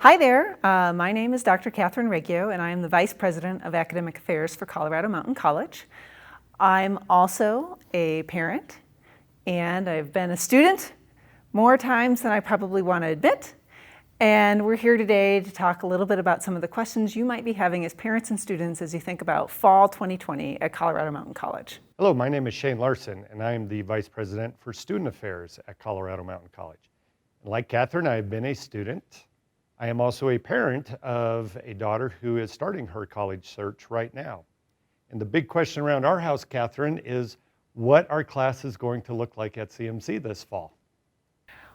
Hi there, my name is Dr. Catherine Reggio and I am the Vice President of Academic Affairs for Colorado Mountain College. I'm also a parent and I've been a student more times than I probably want to admit. And we're here today to talk a little bit about some of the questions you might be having as parents and students as you think about fall 2020 at Colorado Mountain College. Hello, my name is Shane Larson and I am the Vice President for Student Affairs at Colorado Mountain College. And like Catherine, I've been a student. I am also a parent of a daughter who is starting her college search right now. And the big question around our house, Catherine, is what are classes going to look like at CMC this fall?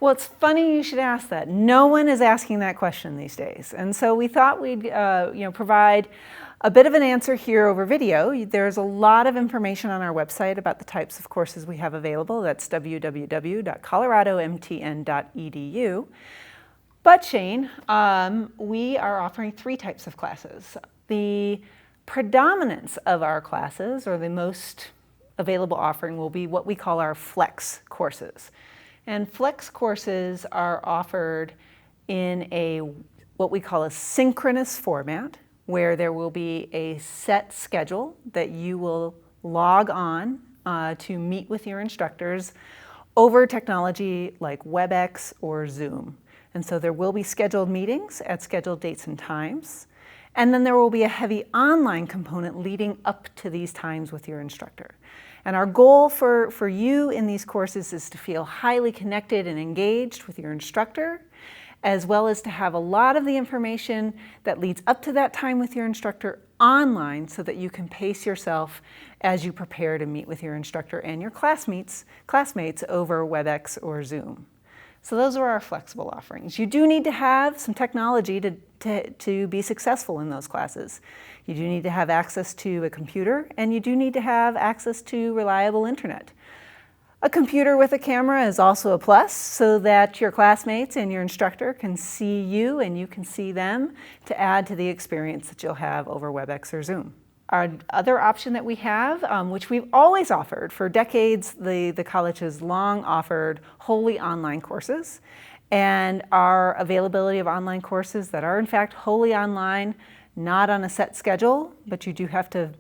Well, it's funny you should ask that. No one is asking that question these days. And so we thought we'd provide a bit of an answer here over video. There's a lot of information on our website about the types of courses we have available. That's www.coloradomtn.edu. But Shane, we are offering 3 types of classes. The predominance of our classes, or the most available offering, will be what we call our flex courses. And flex courses are offered in what we call a synchronous format, where there will be a set schedule that you will log on to meet with your instructors over technology like WebEx or Zoom. And so there will be scheduled meetings at scheduled dates and times. And then there will be a heavy online component leading up to these times with your instructor. And our goal for you in these courses is to feel highly connected and engaged with your instructor, as well as to have a lot of the information that leads up to that time with your instructor online so that you can pace yourself as you prepare to meet with your instructor and your classmates over WebEx or Zoom. So those are our flexible offerings. You do need to have some technology to be successful in those classes. You do need to have access to a computer, and you do need to have access to reliable internet. A computer with a camera is also a plus, so that your classmates and your instructor can see you and you can see them, to add to the experience that you'll have over WebEx or Zoom. Our other option that we have, which we've always offered for decades, the college has long offered wholly online courses. And our availability of online courses that are in fact wholly online, not on a set schedule, but you do have to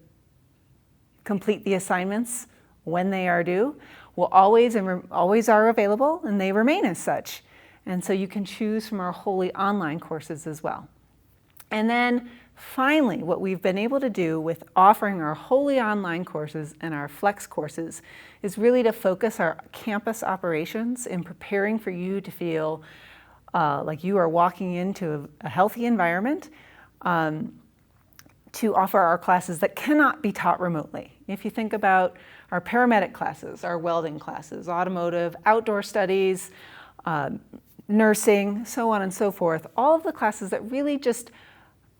complete the assignments when they are due, will always are available, and they remain as such. And so you can choose from our wholly online courses as well. And then finally, what we've been able to do with offering our wholly online courses and our flex courses is really to focus our campus operations in preparing for you to feel like you are walking into a healthy environment to offer our classes that cannot be taught remotely. If you think about our paramedic classes, our welding classes, automotive, outdoor studies, nursing, so on and so forth, all of the classes that really just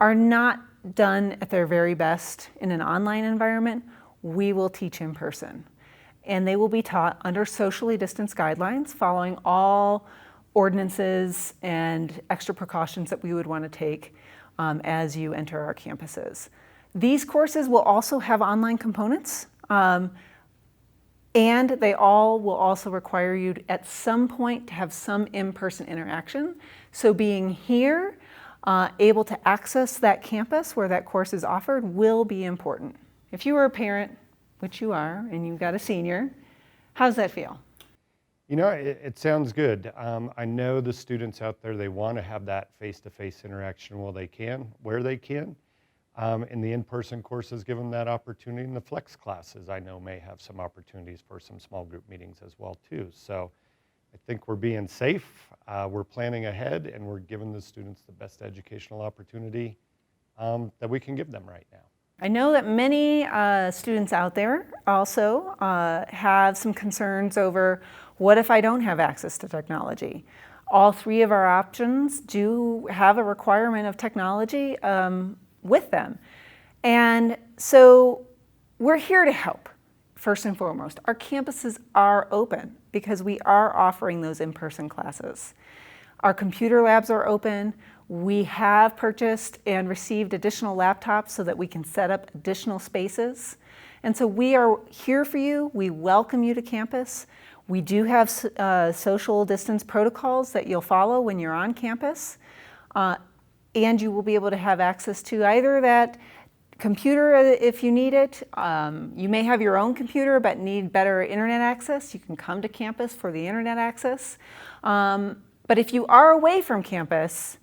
are not done at their very best in an online environment, we will teach in person. And they will be taught under socially distanced guidelines, following all ordinances and extra precautions that we would want to take as you enter our campuses. These courses will also have online components, and they all will also require you at some point to have some in-person interaction. So being here, able to access that campus where that course is offered will be important. If you are a parent, which you are, and you've got a senior, how does that feel? You know, it sounds good. I know the students out there, they want to have that face-to-face interaction where they can. And the in-person courses give them that opportunity. And the flex classes, I know, may have some opportunities for some small group meetings as well, too. So I think we're being safe, we're planning ahead, and we're giving the students the best educational opportunity that we can give them right now. I know that many students out there also have some concerns over, what if I don't have access to technology? All 3 of our options do have a requirement of technology with them. And so we're here to help. First and foremost, our campuses are open because we are offering those in-person classes. Our computer labs are open. We have purchased and received additional laptops so that we can set up additional spaces. And so we are here for you. We welcome you to campus. We do have social distance protocols that you'll follow when you're on campus. and you will be able to have access to either that computer if you need it. You may have your own computer but need better internet access. You can come to campus for the internet access. But if you are away from campus,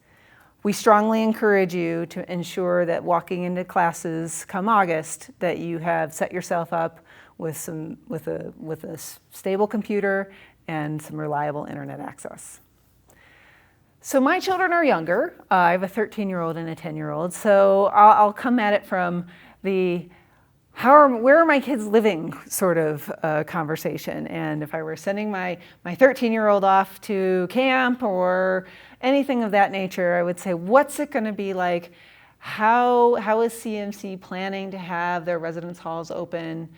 we strongly encourage you to ensure that walking into classes come August, that you have set yourself up with a stable computer and some reliable internet access. So my children are younger. I have a 13-year-old and a 10-year-old. So I'll come at it from the where are my kids living sort of conversation. And if I were sending my 13-year-old off to camp or anything of that nature, I would say, what's it going to be like? How is CMC planning to have their residence halls open?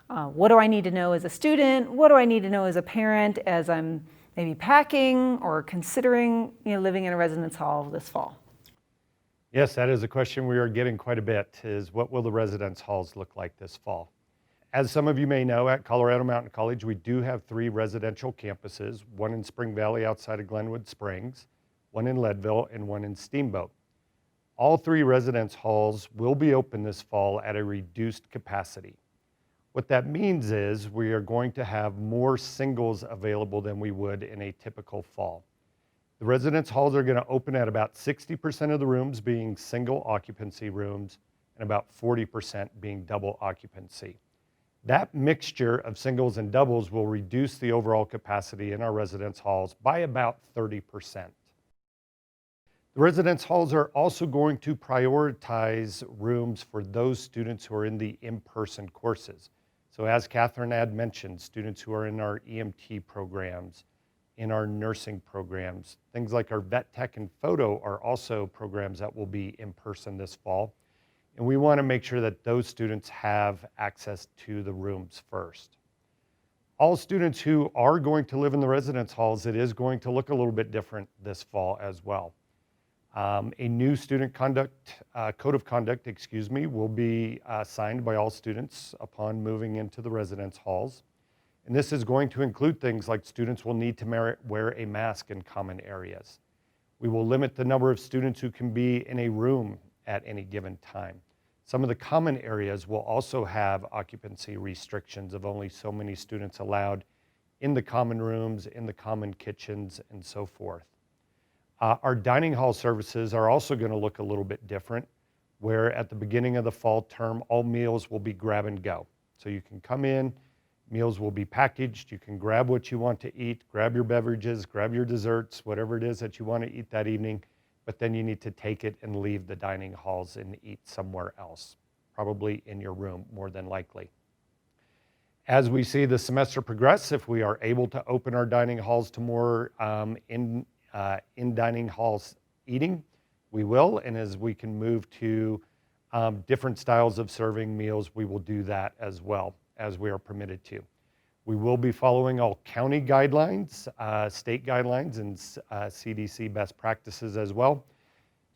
What do I need to know as a student? What do I need to know as a parent as I'm maybe packing or considering living in a residence hall this fall? Yes, that is a question we are getting quite a bit, is what will the residence halls look like this fall? As some of you may know, at Colorado Mountain College, we do have 3 residential campuses, one in Spring Valley outside of Glenwood Springs, one in Leadville, and one in Steamboat. All 3 residence halls will be open this fall at a reduced capacity. What that means is we are going to have more singles available than we would in a typical fall. The residence halls are going to open at about 60% of the rooms being single occupancy rooms and about 40% being double occupancy. That mixture of singles and doubles will reduce the overall capacity in our residence halls by about 30%. The residence halls are also going to prioritize rooms for those students who are in the in-person courses. So as Catherine had mentioned, students who are in our EMT programs, in our nursing programs, things like our vet tech and photo are also programs that will be in person this fall. And we want to make sure that those students have access to the rooms first. All students who are going to live in the residence halls, it is going to look a little bit different this fall as well. A new student code of conduct, will be signed by all students upon moving into the residence halls. And this is going to include things like students will need to wear a mask in common areas. We will limit the number of students who can be in a room at any given time. Some of the common areas will also have occupancy restrictions of only so many students allowed in the common rooms, in the common kitchens, and so forth. Our dining hall services are also going to look a little bit different, where at the beginning of the fall term, all meals will be grab and go. So you can come in, meals will be packaged, you can grab what you want to eat, grab your beverages, grab your desserts, whatever it is that you want to eat that evening, but then you need to take it and leave the dining halls and eat somewhere else, probably in your room more than likely. As we see the semester progress, if we are able to open our dining halls to more in dining halls eating, we will. And as we can move to different styles of serving meals, we will do that as well as we are permitted to. We will be following all county guidelines, state guidelines, and CDC best practices as well.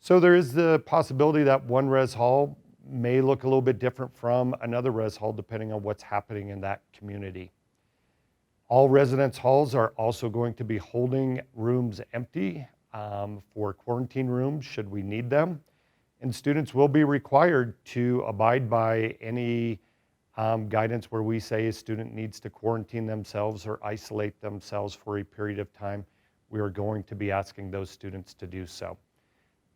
So there is the possibility that one res hall may look a little bit different from another res hall depending on what's happening in that community. All residence halls are also going to be holding rooms empty for quarantine rooms should we need them. And students will be required to abide by any guidance where we say a student needs to quarantine themselves or isolate themselves for a period of time. We are going to be asking those students to do so.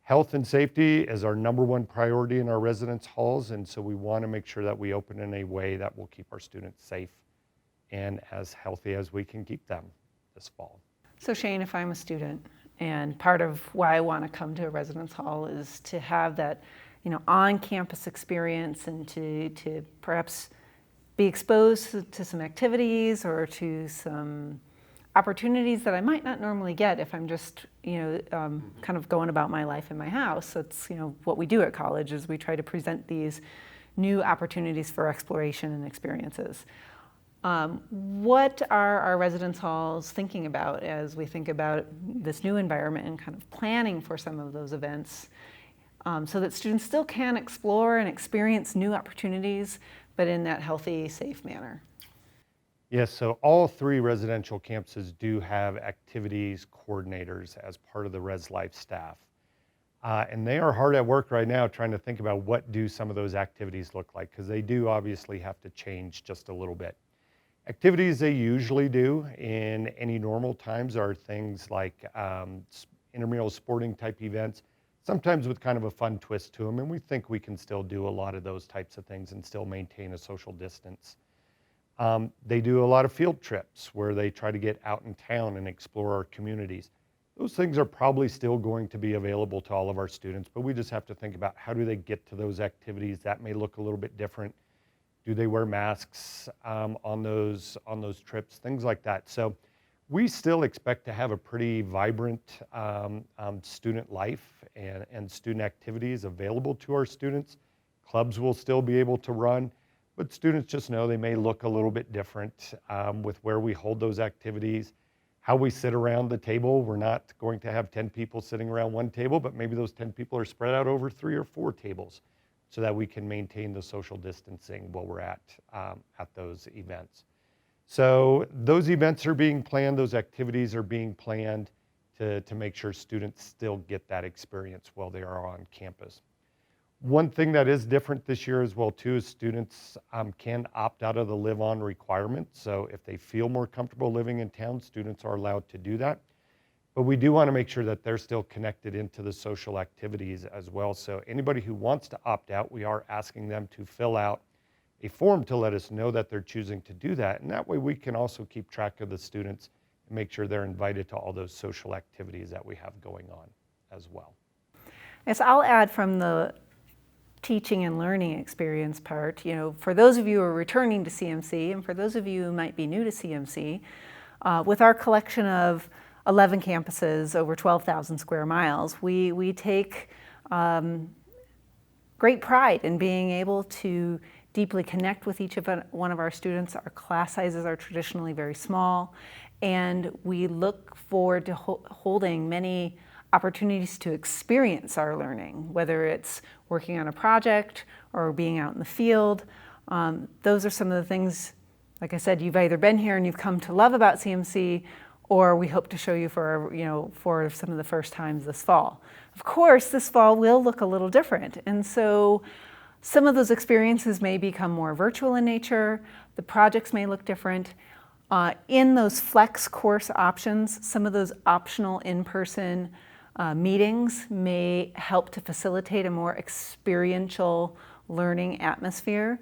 Health and safety is our #1 priority in our residence halls, and so we want to make sure that we open in a way that will keep our students safe and as healthy as we can keep them this fall. So Shane, if I'm a student, and part of why I want to come to a residence hall is to have that on-campus experience and to perhaps be exposed to some activities or to some opportunities that I might not normally get if I'm just kind of going about my life in my house. That's what we do at college is we try to present these new opportunities for exploration and experiences. What are our residence halls thinking about as we think about this new environment and kind of planning for some of those events so that students still can explore and experience new opportunities, but in that healthy, safe manner? Yes, so all 3 residential campuses do have activities coordinators as part of the Res Life staff. And they are hard at work right now trying to think about what do some of those activities look like, because they do obviously have to change just a little bit. Activities they usually do in any normal times are things like intramural sporting type events, sometimes with kind of a fun twist to them, and we think we can still do a lot of those types of things and still maintain a social distance. They do a lot of field trips where they try to get out in town and explore our communities. Those things are probably still going to be available to all of our students, but we just have to think about how do they get to those activities. That may look a little bit different. Do they wear masks on those trips? Things like that. So we still expect to have a pretty vibrant student life and student activities available to our students. Clubs will still be able to run, but students just know they may look a little bit different with where we hold those activities, how we sit around the table. We're not going to have 10 people sitting around one table, but maybe those 10 people are spread out over 3 or 4 tables so that we can maintain the social distancing while we're at those events. So those events are being planned, those activities are being planned to make sure students still get that experience while they are on campus. One thing that is different this year as well too is students can opt out of the live-on requirement. So if they feel more comfortable living in town, students are allowed to do that. But we do want to make sure that they're still connected into the social activities as well. So anybody who wants to opt out, we are asking them to fill out a form to let us know that they're choosing to do that. And that way we can also keep track of the students and make sure they're invited to all those social activities that we have going on as well. Yes, I'll add from the teaching and learning experience part, for those of you who are returning to CMC and for those of you who might be new to CMC, with our collection of 11 campuses over 12,000 square miles, we take great pride in being able to deeply connect with each of one of our students. Our class sizes are traditionally very small, and we look forward to holding many opportunities to experience our learning, whether it's working on a project or being out in the field. Those are some of the things, like I said, you've either been here and you've come to love about CMC, or we hope to show you for some of the first times this fall. Of course, this fall will look a little different, and so some of those experiences may become more virtual in nature. The projects may look different. In those flex course options, some of those optional in-person meetings may help to facilitate a more experiential learning atmosphere.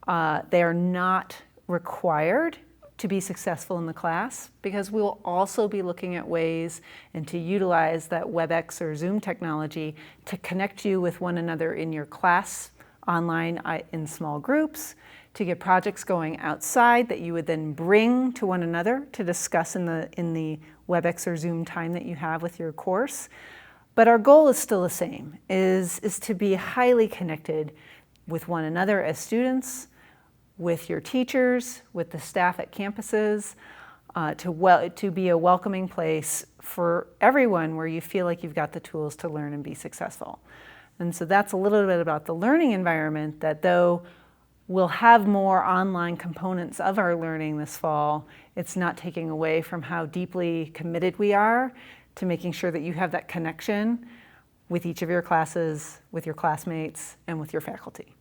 They are not required to be successful in the class, because we will also be looking at ways and to utilize that WebEx or Zoom technology to connect you with one another in your class online in small groups, to get projects going outside that you would then bring to one another to discuss in the WebEx or Zoom time that you have with your course. But our goal is still the same, is to be highly connected with one another as students, with your teachers, with the staff at campuses, to be a welcoming place for everyone where you feel like you've got the tools to learn and be successful. And so that's a little bit about the learning environment, that though we'll have more online components of our learning this fall, it's not taking away from how deeply committed we are to making sure that you have that connection with each of your classes, with your classmates, and with your faculty.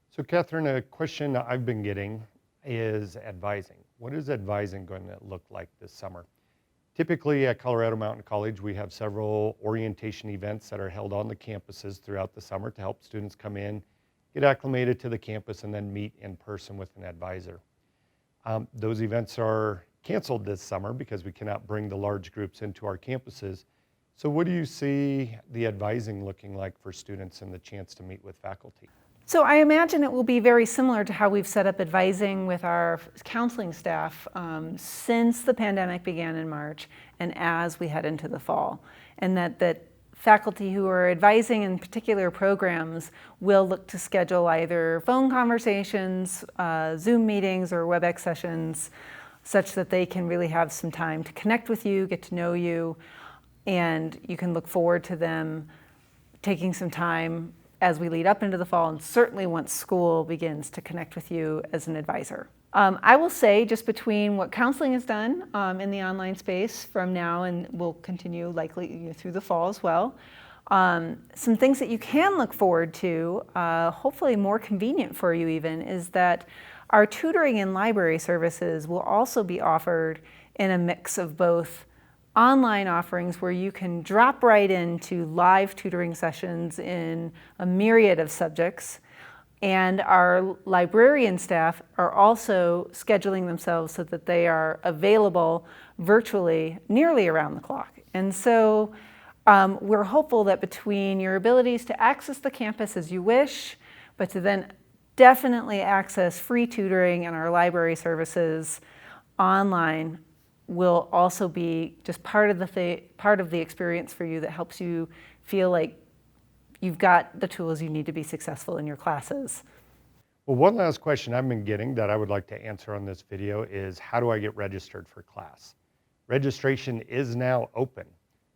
So Catherine, a question I've been getting is advising. What is advising going to look like this summer? Typically at Colorado Mountain College, we have several orientation events that are held on the campuses throughout the summer to help students come in, get acclimated to the campus, and then meet in person with an advisor. Those events are canceled this summer because we cannot bring the large groups into our campuses. So what do you see the advising looking like for students and the chance to meet with faculty? So I imagine it will be very similar to how we've set up advising with our counseling staff since the pandemic began in March and as we head into the fall. And that faculty who are advising in particular programs will look to schedule either phone conversations, Zoom meetings, or WebEx sessions, such that they can really have some time to connect with you, get to know you, and you can look forward to them taking some time as we lead up into the fall, and certainly once school begins, to connect with you as an advisor. I will say, just between what counseling has done in the online space from now and will continue likely through the fall as well, Some things that you can look forward to, hopefully more convenient for you even, is that our tutoring and library services will also be offered in a mix of both online offerings where you can drop right into live tutoring sessions in a myriad of subjects, and our librarian staff are also scheduling themselves so that they are available virtually nearly around the clock. And so we're hopeful that between your abilities to access the campus as you wish, but to then definitely access free tutoring and our library services online will also be just part of the experience for you that helps you feel like you've got the tools you need to be successful in your classes. Well, one last question I've been getting that I would like to answer on this video is, how do I get registered for class? Registration is now open.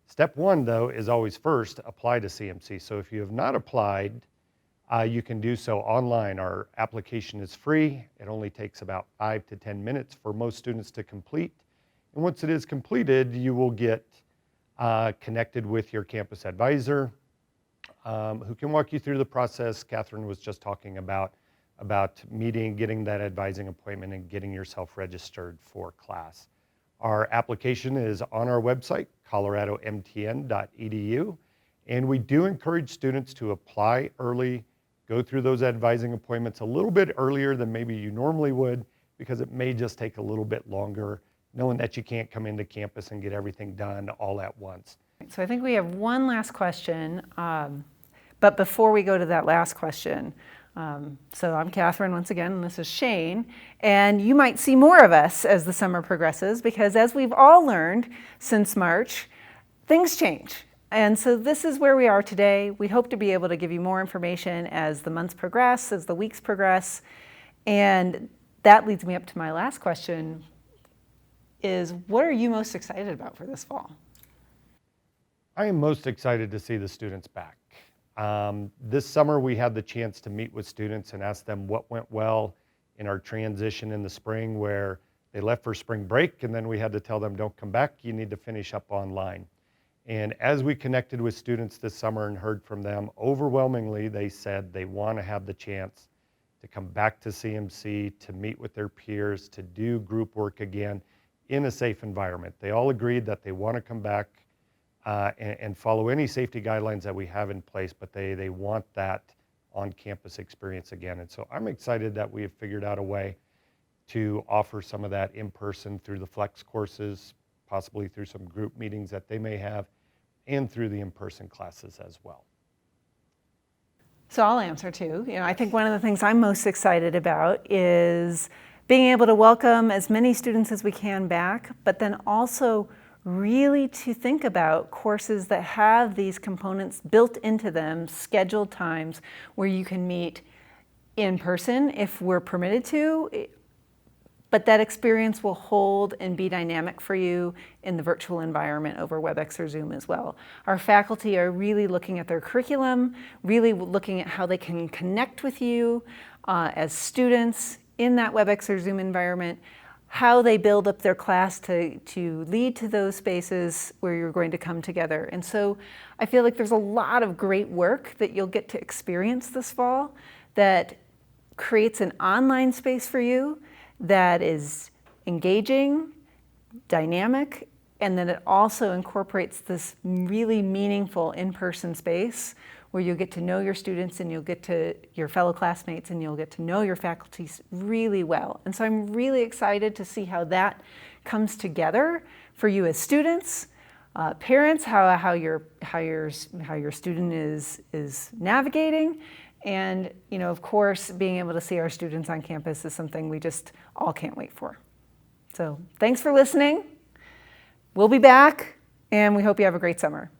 Step one, though, is always first apply to CMC. So if you have not applied, you can do so online. Our application is free. It only takes about 5 to 10 minutes for most students to complete. And once it is completed, you will get connected with your campus advisor, who can walk you through the process Catherine was just talking about meeting, getting that advising appointment, and getting yourself registered for class. Our application is on our website, coloradomtn.edu, and we do encourage students to apply early, go through those advising appointments a little bit earlier than maybe you normally would, because it may just take a little bit longer, knowing that you can't come into campus and get everything done all at once. So I think we have one last question, but before we go to that last question, so I'm Catherine once again, and this is Shane, and you might see more of us as the summer progresses, because as we've all learned since March, things change. And so this is where we are today. We hope to be able to give you more information as the months progress, as the weeks progress, and that leads me up to my last question, is what are you most excited about for this fall? I am most excited to see the students back. This summer we had the chance to meet with students and ask them what went well in our transition in the spring, where they left for spring break and then we had to tell them, don't come back, you need to finish up online. And as we connected with students this summer and heard from them, overwhelmingly they said they want to have the chance to come back to CMC, to meet with their peers, to do group work again in a safe environment. They all agreed that they want to come back and follow any safety guidelines that we have in place, but they want that on-campus experience again. And so I'm excited that we have figured out a way to offer some of that in person through the flex courses, possibly through some group meetings that they may have, and through the in-person classes as well. So I'll answer too. I think one of the things I'm most excited about is being able to welcome as many students as we can back, but then also really to think about courses that have these components built into them, scheduled times where you can meet in person if we're permitted to, but that experience will hold and be dynamic for you in the virtual environment over WebEx or Zoom as well. Our faculty are really looking at their curriculum, really looking at how they can connect with you as students in that WebEx or Zoom environment, how they build up their class to lead to those spaces where you're going to come together. And so I feel like there's a lot of great work that you'll get to experience this fall that creates an online space for you that is engaging, dynamic, and then it also incorporates this really meaningful in-person space where you'll get to know your students and you'll get to your fellow classmates and you'll get to know your faculty really well. And so I'm really excited to see how that comes together for you as students, parents, how your student is navigating, and of course, being able to see our students on campus is something we just all can't wait for. So thanks for listening. We'll be back, and we hope you have a great summer.